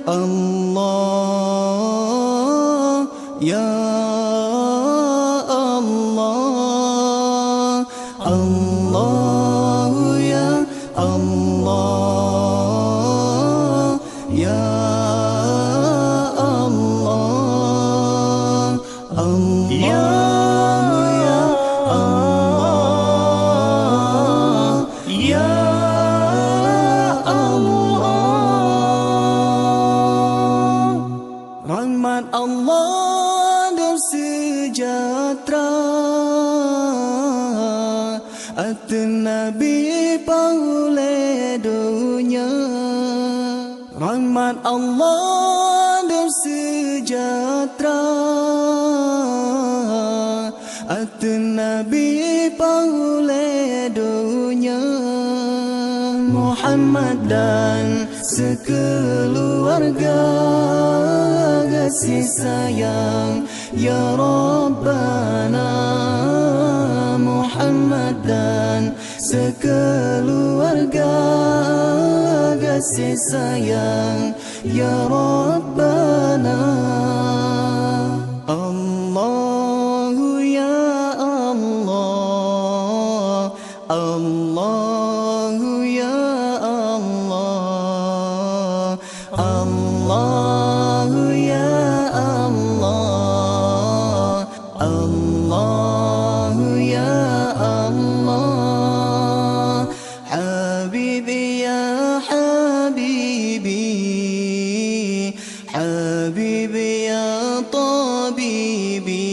Allah, ya Allah, Allah ya Allah, ya Allah, Allah ya Allah, ya Allah. Rahmat Allah dan sejahtera atas Nabi paulai dunia. Rahmat Allah dan sejahtera atas Nabi paulai dunia. Muhammad dan sekeluarga kasih sayang ya Rabbana. Muhammad dan sekeluarga kasih sayang ya Rabbana. Allahu ya Allah, Allahu ya Allah, Allahu ya Allah, Allahu ya Allah. Habibi ya Habibi, Habibi ya Tabibi,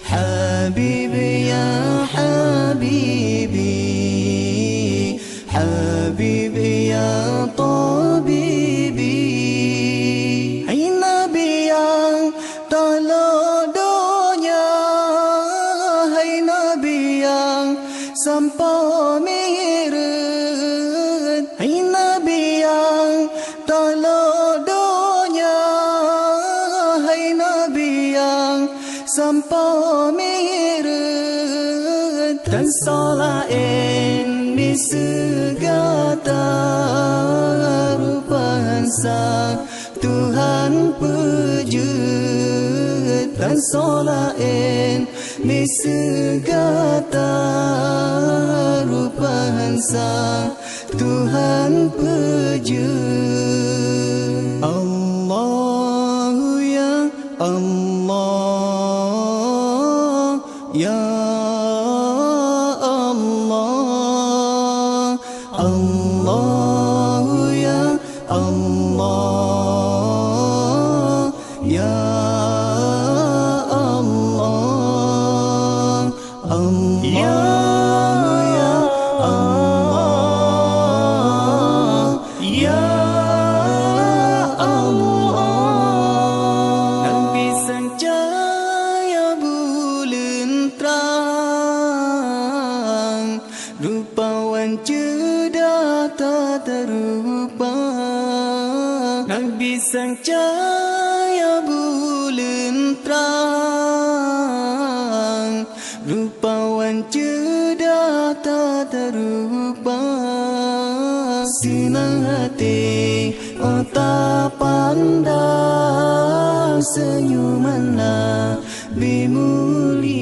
Habibi ya Habibi, Habibi ya Tabibi. Hai Nabi yang tolong dunia, hai Nabi yang sampai mirat, hai Nabi yang tolong dunia, hai Nabi yang sampai mirat. Dan solain di segala rupa hansa Tuhan puji. Dan solain di segala rupa hansa Tuhan puji. Allahu ya Allah, ya Allah, Allahu ya Allah, ya Allah, Allah ya Allah, ya Allah. Nabi sang cahaya bulan terang, rupawan cerdas tak terupa. Nabi sang cahaya bulan terang, rupawan cerdas tak terupa. Senang hati otak pandang, senyuman Nabi mulia.